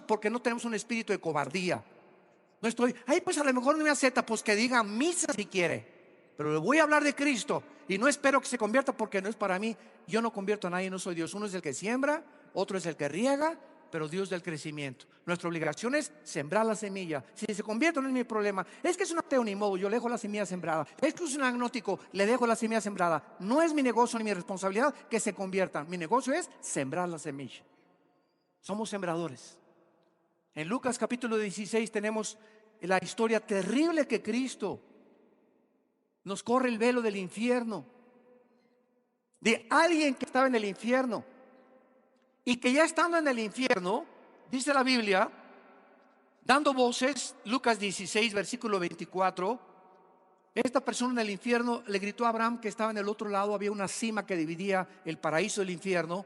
porque no tenemos un espíritu de cobardía. No estoy, pues a lo mejor no me acepta, pues que diga misa si quiere, pero le voy a hablar de Cristo. y no espero que se convierta porque no es para mí. Yo no convierto a nadie, no soy Dios. Uno es el que siembra, otro es el que riega, pero Dios del crecimiento. Nuestra obligación es sembrar la semilla. Si se convierte no es mi problema. Es que es un ateo, ni modo, yo le dejo la semilla sembrada. Es que es un agnóstico, le dejo la semilla sembrada. No es mi negocio ni mi responsabilidad que se conviertan. Mi negocio es sembrar la semilla. Somos sembradores. En Lucas capítulo 16 tenemos la historia terrible que Cristo nos corre el velo del infierno, de alguien que estaba en el infierno y que ya estando en el infierno, dice la Biblia, dando voces, Lucas 16 versículo 24, esta persona en el infierno le gritó a Abraham, que estaba en el otro lado, había una cima que dividía el paraíso del infierno: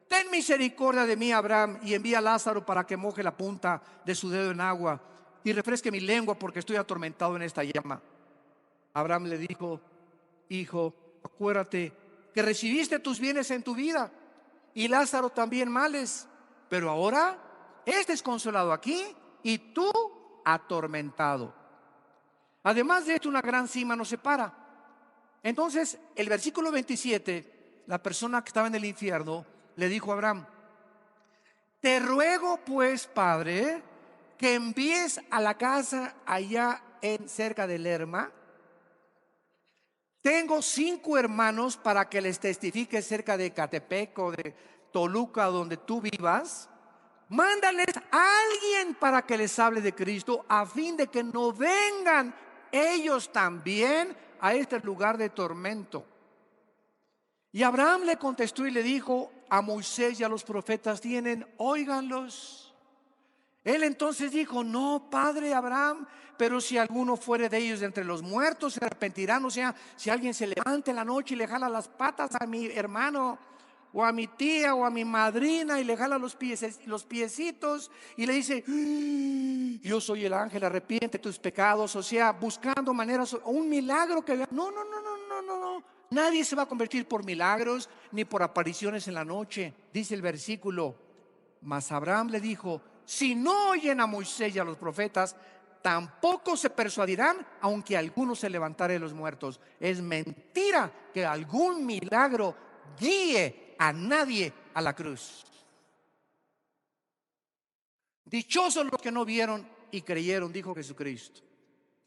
ten misericordia de mí, Abraham, y envía a Lázaro para que moje la punta de su dedo en agua y refresque mi lengua, porque estoy atormentado en esta llama. Abraham le dijo: hijo, acuérdate que recibiste tus bienes en tu vida y Lázaro también males, pero ahora este es consolado aquí y tú atormentado. Además de esto, una gran cima nos separa. Entonces, el versículo 27, la persona que estaba en el infierno le dijo a Abraham: te ruego pues, Padre, que envíes a la casa allá cerca de Lerma. Tengo 5 hermanos para que les testifique cerca de Catepec o de Toluca, donde tú vivas. Mándales a alguien para que les hable de Cristo, a fin de que no vengan ellos también a este lugar de tormento. Y Abraham le contestó y le dijo: a Moisés y a los profetas tienen, óiganlos. Él entonces dijo: no, padre Abraham, pero si alguno fuere de ellos de entre los muertos, se arrepentirán. O sea, si alguien se levanta en la noche y le jala las patas a mi hermano, o a mi tía, o a mi madrina, y le jala los piecitos, y le dice: yo soy el ángel, arrepiente tus pecados. O sea, buscando maneras, un milagro que vea. No. Nadie se va a convertir por milagros, ni por apariciones en la noche. Dice el versículo: mas Abraham le dijo: si no oyen a Moisés y a los profetas, tampoco se persuadirán, aunque alguno se levantare de los muertos. Es mentira que algún milagro guíe a nadie a la cruz. Dichosos los que no vieron y creyeron, dijo Jesucristo.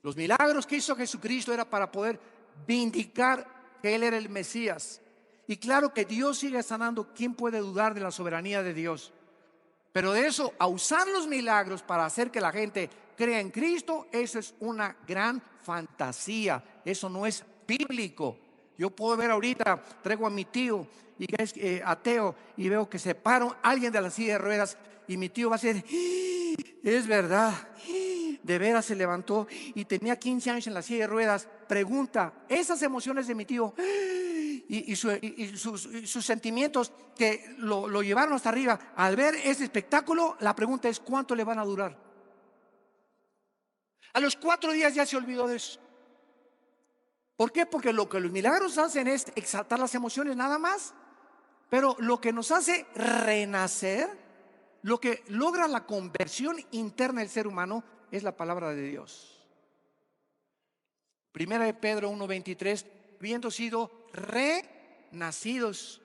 Los milagros que hizo Jesucristo era para poder vindicar que Él era el Mesías. Y claro que Dios sigue sanando. ¿Quién puede dudar de la soberanía de Dios? Pero de eso, a usar los milagros para hacer que la gente crea en Cristo, eso es una gran fantasía. Eso no es bíblico. Yo puedo ver ahorita, traigo a mi tío y que es ateo, y veo que se para alguien de la silla de ruedas, y mi tío va a decir: es verdad, de veras se levantó y tenía 15 años en la silla de ruedas. Pregunta, esas emociones de mi tío y sus sentimientos que lo llevaron hasta arriba al ver ese espectáculo, la pregunta es: ¿cuánto le van a durar? A los 4 días ya se olvidó de eso. ¿Por qué? Porque lo que los milagros hacen es exaltar las emociones nada más. Pero lo que nos hace renacer, lo que logra la conversión interna del ser humano, es la palabra de Dios. Primera de Pedro 1:23, habiendo sido renacidos,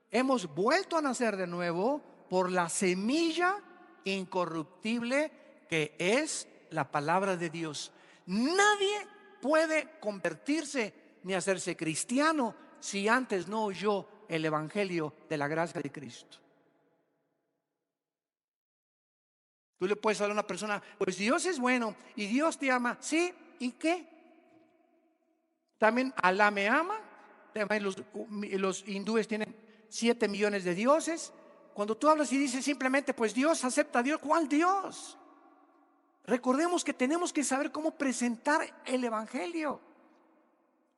hemos vuelto a nacer de nuevo por la semilla incorruptible que es la palabra de Dios. Nadie puede convertirse ni hacerse cristiano si antes no oyó el evangelio de la gracia de Cristo. Tú le puedes hablar a una persona: pues Dios es bueno y Dios te ama. Sí, ¿y qué? También Alá me ama. También los hindúes tienen 7 millones de dioses. Cuando tú hablas y dices simplemente: pues Dios acepta a Dios, ¿cuál Dios? Recordemos que tenemos que saber cómo presentar el evangelio.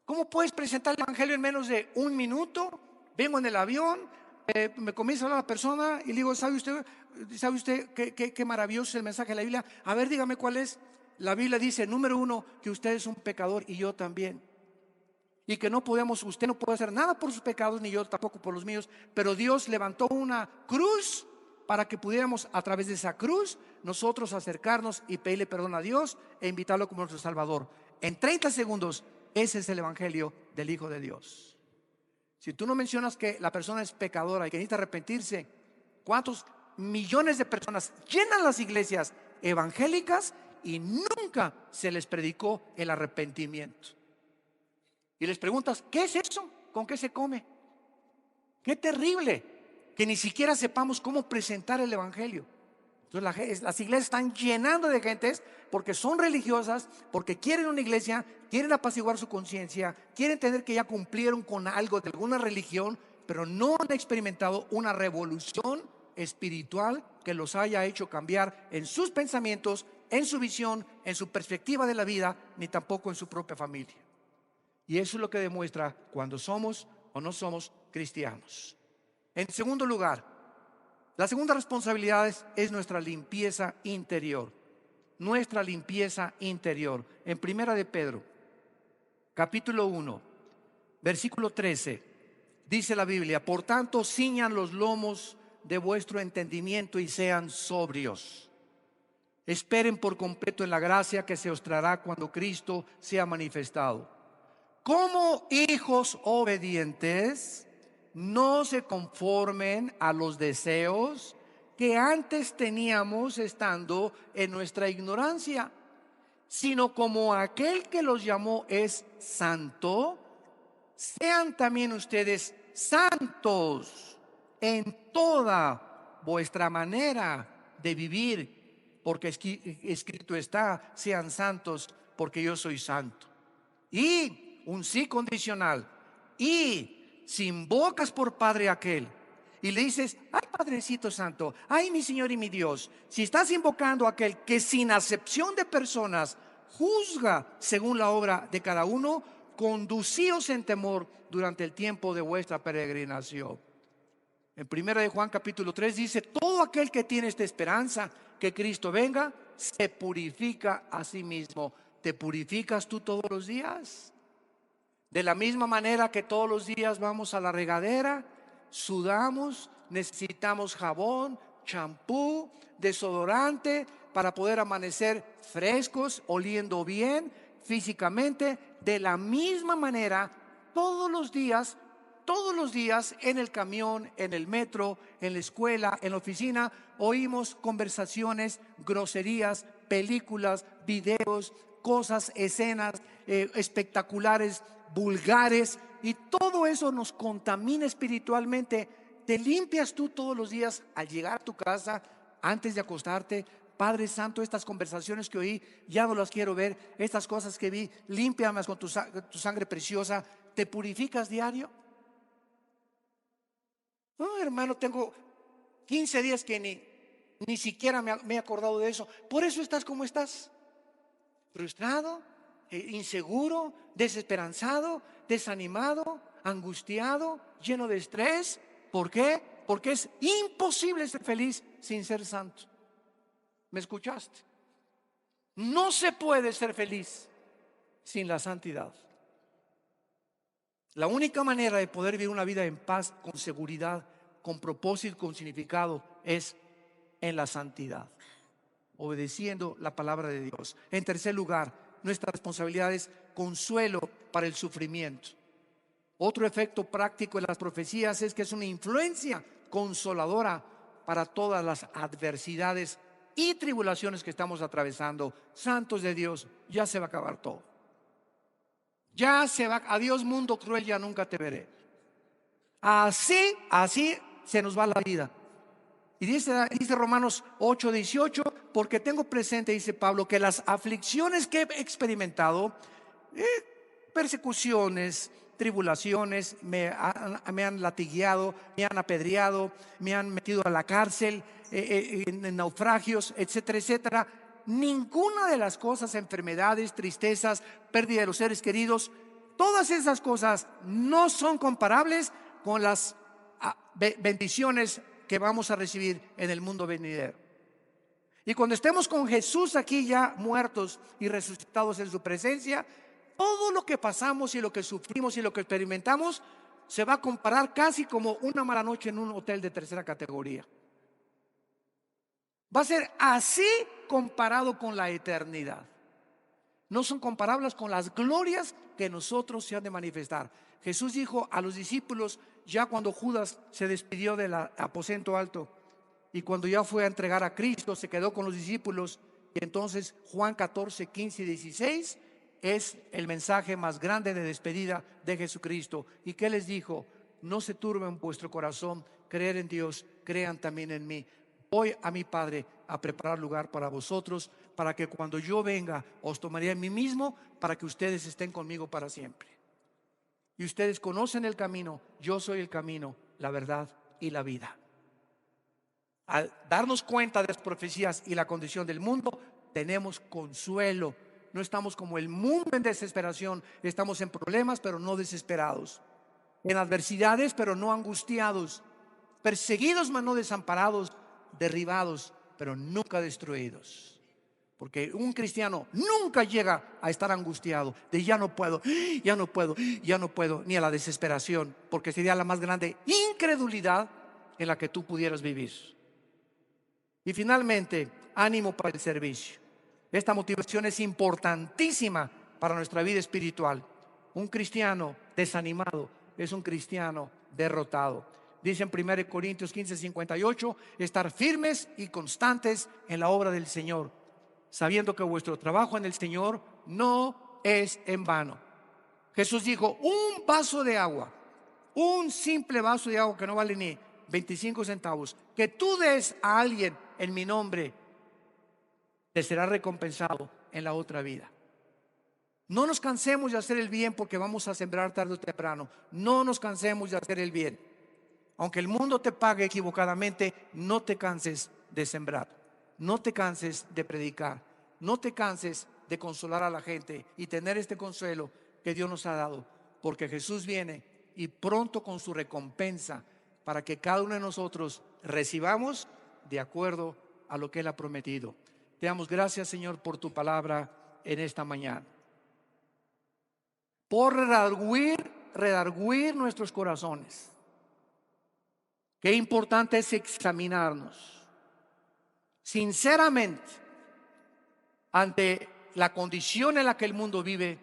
¿Cómo puedes presentar el evangelio en menos de 1 minuto? Vengo en el avión, me comienza a hablar la persona y le digo: ¿sabe usted qué maravilloso es el mensaje de la Biblia? A ver, dígame cuál es. La Biblia dice, número 1, que usted es un pecador y yo también. Y que usted no puede hacer nada por sus pecados, ni yo tampoco por los míos. Pero Dios levantó una cruz para que pudiéramos, a través de esa cruz, nosotros acercarnos y pedirle perdón a Dios e invitarlo como nuestro Salvador. En 30 segundos Ese es el evangelio del Hijo de Dios. Si tú no mencionas que la persona es pecadora y que necesita arrepentirse, ¿cuántos millones de personas llenan las iglesias evangélicas y nunca se les predicó el arrepentimiento? Y les preguntas, ¿qué es eso? ¿Con qué se come? Qué terrible que ni siquiera sepamos cómo presentar el evangelio. Entonces las iglesias están llenando de gentes porque son religiosas, porque quieren una iglesia, quieren apaciguar su conciencia, quieren entender que ya cumplieron con algo de alguna religión, pero no han experimentado una revolución espiritual que los haya hecho cambiar en sus pensamientos, en su visión, en su perspectiva de la vida, ni tampoco en su propia familia. Y eso es lo que demuestra cuando somos o no somos cristianos. En segundo lugar, la segunda responsabilidad es nuestra limpieza interior. Nuestra limpieza interior. En Primera de Pedro, capítulo 1, versículo 13, dice la Biblia: por tanto, ciñan los lomos de vuestro entendimiento y sean sobrios. Esperen por completo en la gracia que se os traerá cuando Cristo sea manifestado. Como hijos obedientes, no se conformen a los deseos que antes teníamos estando en nuestra ignorancia, sino como aquel que los llamó es santo, sean también ustedes santos en toda vuestra manera de vivir, porque escrito está: sean santos porque yo soy santo. Y un sí condicional. Y si invocas por Padre aquel y le dices: ay, Padrecito Santo, ay, mi Señor y mi Dios, si estás invocando a aquel que sin acepción de personas juzga según la obra de cada uno, conducíos en temor durante el tiempo de vuestra peregrinación. En 1 de Juan capítulo 3 dice: todo aquel que tiene esta esperanza que Cristo venga, se purifica a sí mismo. ¿Te purificas tú todos los días? De la misma manera que todos los días vamos a la regadera, sudamos, necesitamos jabón, champú, desodorante para poder amanecer frescos, oliendo bien físicamente. De la misma manera, todos los días en el camión, en el metro, en la escuela, en la oficina, oímos conversaciones, groserías, películas, videos, cosas, escenas espectaculares, vulgares, y todo eso nos contamina espiritualmente. ¿Te limpias tú todos los días al llegar a tu casa, antes de acostarte? Padre Santo, estas conversaciones que oí ya no las quiero ver, estas cosas que vi, límpiamas con tu sangre preciosa. ¿Te purificas diario? No, hermano, tengo 15 días que ni siquiera me he acordado de eso. Por eso estás como estás, frustrado, inseguro, desesperanzado, desanimado, angustiado, lleno de estrés. ¿Por qué? Porque es imposible ser feliz sin ser santo. ¿Me escuchaste? No se puede ser feliz sin la santidad. La única manera de poder vivir una vida en paz, con seguridad, con propósito, con significado, es en la santidad, obedeciendo la palabra de Dios. En tercer lugar, nuestra responsabilidad es consuelo para el sufrimiento. Otro efecto práctico de las profecías es que es una influencia consoladora para todas las adversidades y tribulaciones que estamos atravesando. Santos de Dios, ya se va a acabar todo. Ya se va. Adiós mundo cruel, ya nunca te veré. Así se nos va la vida. Y dice Romanos 8:18: porque tengo presente, dice Pablo, que las aflicciones que he experimentado, persecuciones, tribulaciones, me han latigueado, me han apedreado, me han metido a la cárcel, en naufragios, etcétera, etcétera. Ninguna de las cosas, enfermedades, tristezas, pérdida de los seres queridos, todas esas cosas no son comparables con las bendiciones que vamos a recibir en el mundo venidero. Y cuando estemos con Jesús aquí ya muertos y resucitados en su presencia, todo lo que pasamos y lo que sufrimos y lo que experimentamos se va a comparar casi como una mala noche en un hotel de tercera categoría. Va a ser así comparado con la eternidad. No son comparables con las glorias que nosotros se han de manifestar. Jesús dijo a los discípulos, ya cuando Judas se despidió del aposento alto y cuando ya fue a entregar a Cristo, se quedó con los discípulos. Y entonces Juan 14, 15 y 16 es el mensaje más grande de despedida de Jesucristo. ¿Y qué les dijo? No se turben vuestro corazón, creer en Dios, crean también en mí. Voy a mi Padre a preparar lugar para vosotros, para que cuando yo venga os tomaré a mí mismo, para que ustedes estén conmigo para siempre. Y ustedes conocen el camino. Yo soy el camino, la verdad y la vida. Al darnos cuenta de las profecías y la condición del mundo, tenemos consuelo. No estamos como el mundo en desesperación. Estamos en problemas, pero no desesperados. En adversidades, pero no angustiados. Perseguidos, mas no desamparados. Derribados, pero nunca destruidos. Porque un cristiano nunca llega a estar angustiado de ya no puedo, ya no puedo, ya no puedo, ni a la desesperación, porque sería la más grande incredulidad en la que tú pudieras vivir. Y finalmente, ánimo para el servicio. Esta motivación es importantísima para nuestra vida espiritual. Un cristiano desanimado es un cristiano derrotado. Dice en 1 Corintios 15:58, estar firmes y constantes en la obra del Señor, sabiendo que vuestro trabajo en el Señor no es en vano. Jesús dijo, un vaso de agua, un simple vaso de agua que no vale ni 25 centavos, que tú des a alguien en mi nombre, te será recompensado en la otra vida. No nos cansemos de hacer el bien, porque vamos a sembrar tarde o temprano. No nos cansemos de hacer el bien. Aunque el mundo te pague equivocadamente, no te canses de sembrar. No te canses de predicar. No te canses de consolar a la gente y tener este consuelo que Dios nos ha dado. Porque Jesús viene y pronto con su recompensa, para que cada uno de nosotros recibamos de acuerdo a lo que Él ha prometido. Te damos gracias, Señor, por tu palabra en esta mañana. Por redarguir nuestros corazones. Qué importante es examinarnos sinceramente ante la condición en la que el mundo vive,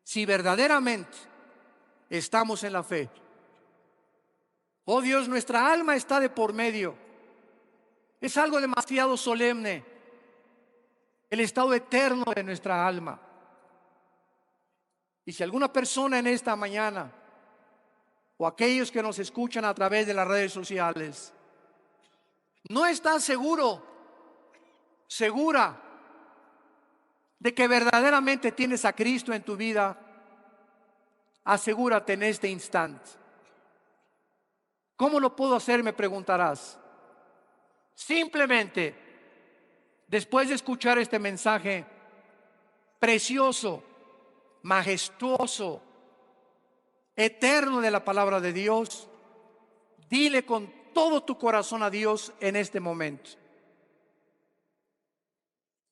si verdaderamente estamos en la fe. Oh Dios, nuestra alma está de por medio. Es algo demasiado solemne, el estado eterno de nuestra alma. Y si alguna persona en esta mañana, o aquellos que nos escuchan a través de las redes sociales, no está segura de que verdaderamente tienes a Cristo en tu vida, asegúrate en este instante. ¿Cómo lo puedo hacer?, me preguntarás. Simplemente, después de escuchar este mensaje precioso, majestuoso, eterno de la palabra de Dios, dile con todo tu corazón a Dios en este momento: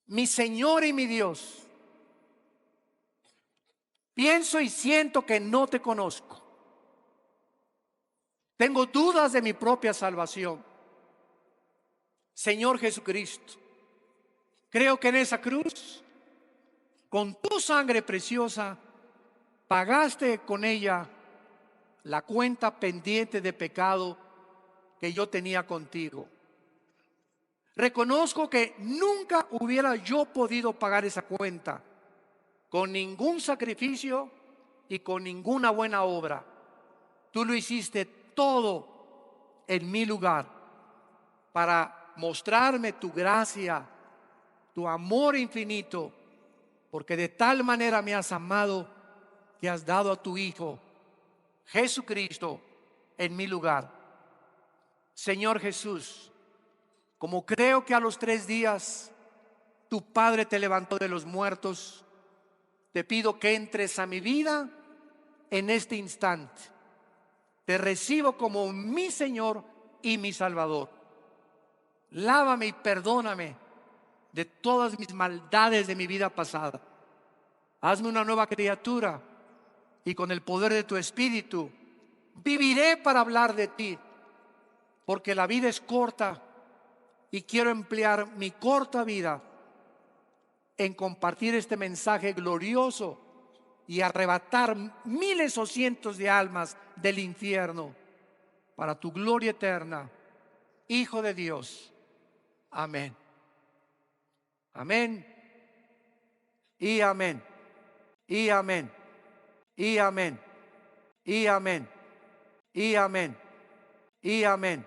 mi Señor y mi Dios, pienso y siento que no te conozco. Tengo dudas de mi propia salvación. Señor Jesucristo, creo que en esa cruz, con tu sangre preciosa, pagaste con ella la cuenta pendiente de pecado que yo tenía contigo. Reconozco que nunca hubiera yo podido pagar esa cuenta con ningún sacrificio y con ninguna buena obra. Tú lo hiciste todo en mi lugar para mostrarme tu gracia, tu amor infinito, porque de tal manera me has amado que has dado a tu Hijo Jesucristo en mi lugar. Señor Jesús, como creo que a los 3 días tu Padre te levantó de los muertos, te pido que entres a mi vida en este instante. Te recibo como mi Señor y mi Salvador. Lávame y perdóname de todas mis maldades de mi vida pasada. Hazme una nueva criatura, y con el poder de tu Espíritu viviré para hablar de ti, porque la vida es corta y quiero emplear mi corta vida en compartir este mensaje glorioso y arrebatar miles o cientos de almas del infierno para tu gloria eterna, Hijo de Dios. Amén. Amén. Y amén. Y amén. Y amén. Y amén. Y amén. Y amén.